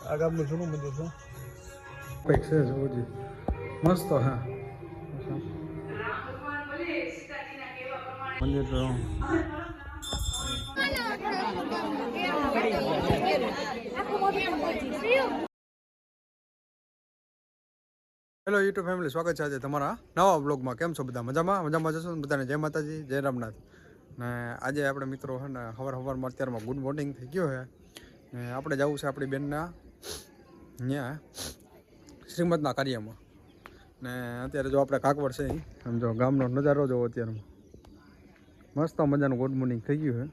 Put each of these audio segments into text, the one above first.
આ ગામનું જૂનું મંદિર છે કંઈક છે જોજી મસ્ત હા મંદિર તો હેલો યુટ્યુબ ફેમિલી, સ્વાગત છે આજે તમારા નવા બ્લોગમાં. કેમ છો બધા? મજામાં જશો બધાને? જય માતાજી, જય રામનાથ. ને આજે આપણે મિત્રો છે ને સવારમાં અત્યારમાં ગુડ મોર્નિંગ થઈ ગયો છે ને આપણે જવું છે આપણી બેનના ત્યાં શ્રીમદના કાર્યમાં. ને અત્યારે જો આપણે કાકવડ છે સમજો ગામનો નજારો જોવો અત્યારમાં મસ્ત મજાનું ગુડ મોર્નિંગ થઈ ગયું છે.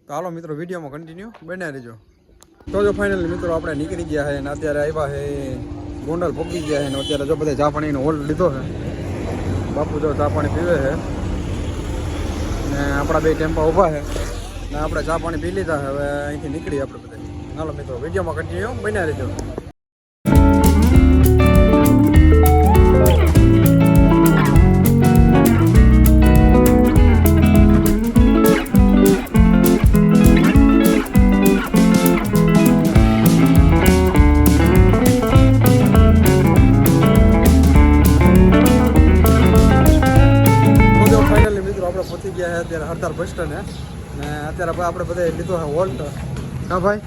તો હાલો મિત્રો વિડીયોમાં કન્ટિન્યુ બન્યા રહેજો. તો જો ફાઇનલી મિત્રો આપણે નીકળી ગયા છે અને અત્યારે આવ્યા છે ગોંડલ પહોંચી ગયા છે ને અત્યારે જો બધા ચા પાણીનો હોલ્ડ લીધો છે. બાપુ જો ચા પાણી પીવે છે ને આપણા બે ટેમ્પા ઊભા છે ને આપણે ચા પાણી પી લીધા છે. હવે અહીંથી નીકળીએ આપણે બધા. હાલો મિત્રો વિડીયોમાં કન્ટિન્યુ બન્યા રહેજો. આપણે પહોંચી ગયા છે અત્યારે હરદાર બસ સ્ટેન્ડ ને અત્યારે આપણે બધા લીધો છે વોલ્ટ. હા ભાઈ,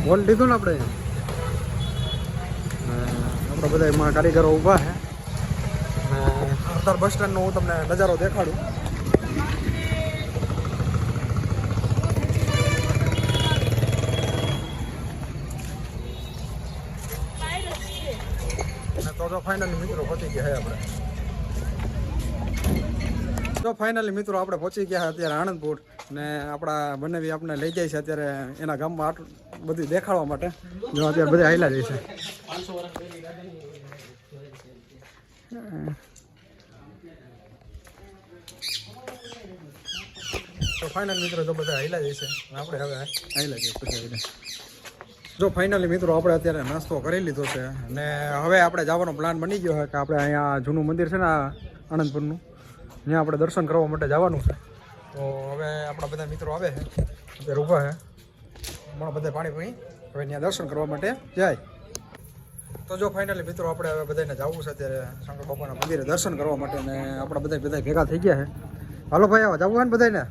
વોલ્ટ લીધું ને આપણે. આપણે બધા એમાં કારીગરો ઊભા છે ને હરદાર બસ સ્ટેન્ડનો હું તમને નજારો દેખાડું. તો જો ફાઇનલી મિત્રો પહોંચી ગયા છે આપણે. તો ફાઇનલી મિત્રો આપણે પહોંચી ગયા અત્યારે આણંદપુર ને આપણા બંને આપણે લઈ જાય છે અત્યારે એના ગામમાં આટલું બધું દેખાડવા માટે. જો અત્યારે બધા આવેલા જાય છે. તો ફાઇનલ મિત્રો તો બધા આવેલા જાય છે આપણે હવે આવેલા જઈએ પછી. જો ફાઇનલી મિત્રો આપણે અત્યારે નાસ્તો કરી લીધો છે ને હવે આપણે જવાનો પ્લાન બની ગયો છે કે આપણે અહીંયા જૂનું મંદિર છે ને આણંદપુરનું, ત્યાં આપણે દર્શન કરવા માટે જવાનું છે. તો હવે આપણા બધા મિત્રો આવે છે અત્યારે ઊભા છે હમણાં બધા પાણી પી હવે ત્યાં દર્શન કરવા માટે જાય. તો જો ફાઇનલી મિત્રો આપણે હવે બધાને જવું છે અત્યારે શંકર બાપાના મંદિરે દર્શન કરવા માટે ને આપણા બધા ભેગા થઈ ગયા છે. હાલો ભાઈ આવા જવું હોય ને બધાને?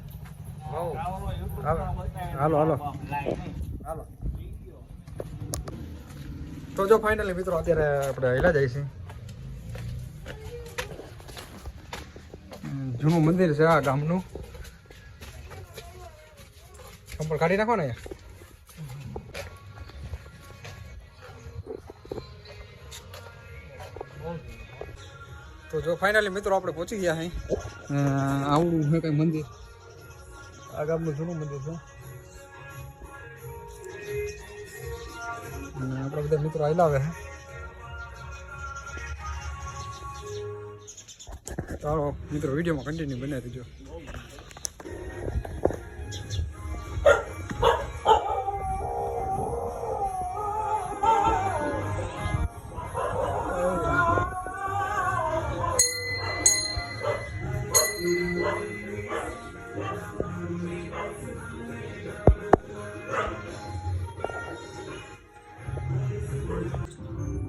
હાલો હાલો હાલો. તો જો ફાઇનલી મિત્રો અત્યારે આપણે હેલા જાય છે. જૂનું મંદિર છે આ ગામનું. ચંપલ કાઢી નાખો ને. તો જો ફાઇનલી મિત્રો આપણે પહોંચી ગયા અહીં. આવું છે કઈ મંદિર, આ ગામનું જૂનું મંદિર છે. આપણે બધા મિત્રો આવેલા છે. ચાલો મિત્રો વિડીયોમાં કન્ટિન્યુ બનાવી દેજો.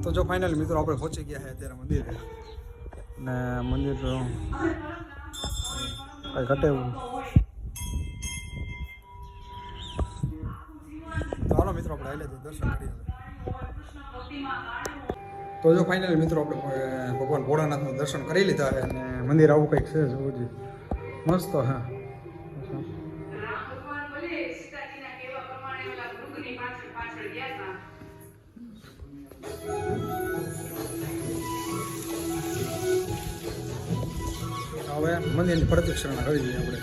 તો જો ફાઇનલી મિત્રો આપણે પહોંચી ગયા છે અત્યારે મંદિરે ને મંદિર તો કઈ ઘટે એવું. તો હાલો મિત્રો આપણે આવેલા દર્શન કરીએ. તો જો ફાઇનલી મિત્રો આપણે ભગવાન ભોળાનાથનું દર્શન કરી લીધા છે અને મંદિર આવું કંઈક છે જોજી મસ્ત. હા હવે મંદિરની પ્રદક્ષિણા કરી દઈએ આપણે.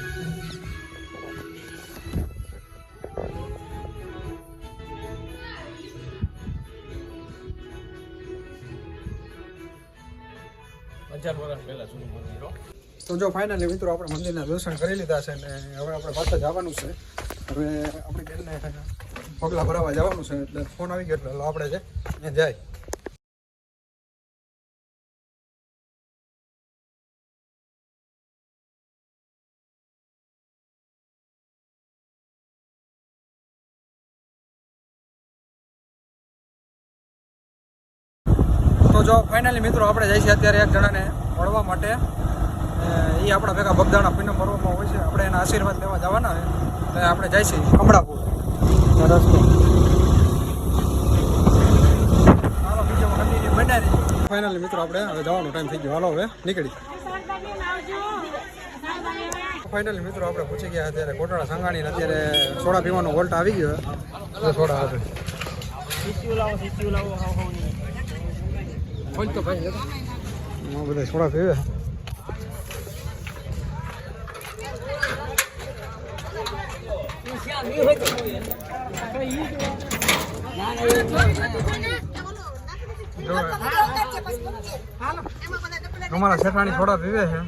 તો જો ફાઇનલી મિત્રો આપણે મંદિરના દર્શન કરી લીધા છે ને હવે આપણે પાછા જવાનું છે. હવે આપણી બેનને પગલાં ભરાવા જવાનું છે એટલે ફોન આવી ગયો એટલે આપણે ત્યાં જાય. જો ફાઇનલી મિત્રો આપણે જઈએ છીએ અત્યારે એક જણાને મળવા માટે. એ આપણા ભેગા બગદાણા પૂનમ પર્વમાં હોય છે. આપણે એના આશીર્વાદ લેવા જવાના છે. તો આપણે જઈએ છીએ કમળાપુર રસ્તો. હાલો બીજામાં કન્ટિન્યુ બનાવી. ફાઇનલી મિત્રો આપણે હવે જવાનો ટાઈમ થઈ ગયો. હાલો હવે નીકળી. ફાઇનલી મિત્રો આપણે પૂછી ગયા અત્યારે કોટડા સંઘાણીને અત્યારે સોડા પીવાનો વોલ્ટ આવી ગયો. સોડા આવે તો ભાઈ બધા સોડા પીવે. અમારા શેઠાણી સોડા પીવે છે.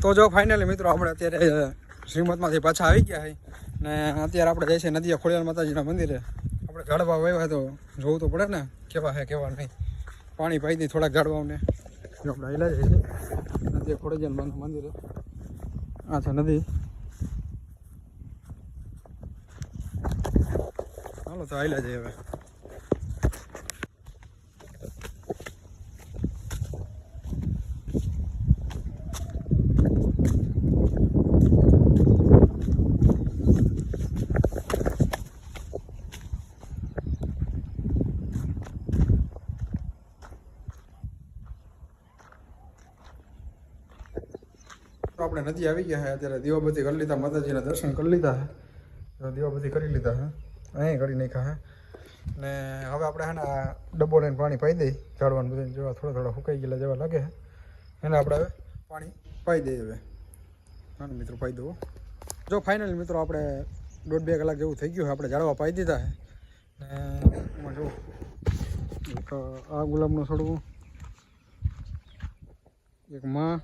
તો જો ફાઇનલી મિત્રો આપણે અત્યારે શ્રીમતમાંથી પાછા આવી ગયા છે ને અત્યારે આપણે જઈએ છીએ નદીએ ખોડિયાર માતાજીના મંદિરે. આપણે ઝાડવા વાવ્યા તો જોવું તો પડે ને કેવા છે કેવા નહીં. પાણી પાઈ દી થોડાક ઝાડવાઓને. આપણે હાલ્યા જઈએ છીએ નદીએ ખોડિયાર મંદિરે. આ છે નદી. હાલો તો હાલ્યા જઈએ હવે. આપણે નદી આવી ગયા છે. અત્યારે દીવાબત્તી કરી લીધા, માતાજીના દર્શન કરી લીધા છે. દીવાબત્તી કરી લીધા છે, અહીં કરી નાખ્યા છે. ને હવે આપણે છે ને આ ડબ્બો લઈને પાણી પાઈ દઈ. ઝાડવાનું બધું જેવા થોડા થોડા સુકાઈ ગયેલા જેવા લાગે છે એને આપણે હવે પાણી પાઈ દઈએ. હવે હા મિત્રો પાઈ દઉં. જો ફાઇનલી મિત્રો આપણે 1.5-2 કલાક જેવું થઈ ગયું છે. આપણે ઝાડવા પાઈ દીધા છે. ને એમાં જો આ ગુલાબનું છોડવું, એક માં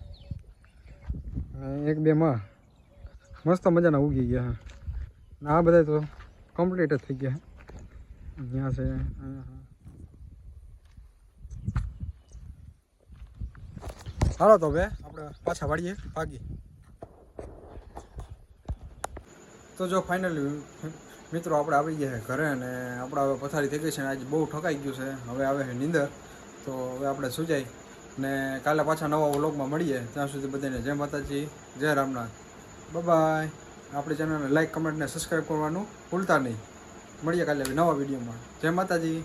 એક બે માં મસ્ત મજાના ઉગી ગયા. આ બધા તો કમ્પ્લીટ જ થઈ ગયા. અહીંયા છે, હાલો તો હવે આપણે પાછા વાળીએ ભાગી. તો જો ફાઇનલી મિત્રો આપણે આવી ગયા છે ઘરે અને આપણે હવે પથારી થઈ ગઈ છે. આજે બહુ ઠકાઈ ગયું છે. હવે આવે છે નીંદર. તો હવે આપણે સુજાઈ ને કાલે પાછા નવા વ્લોગમાં મળીએ. ત્યાં સુધી બધાને જય માતાજી, જય રામનાથ, બાય. આપણી ચેનલને લાઈક, કમેન્ટ ને સબસ્ક્રાઈબ કરવાનું ભૂલતા નહીં. મળીએ કાલે નવા વિડીયોમાં. જય માતાજી.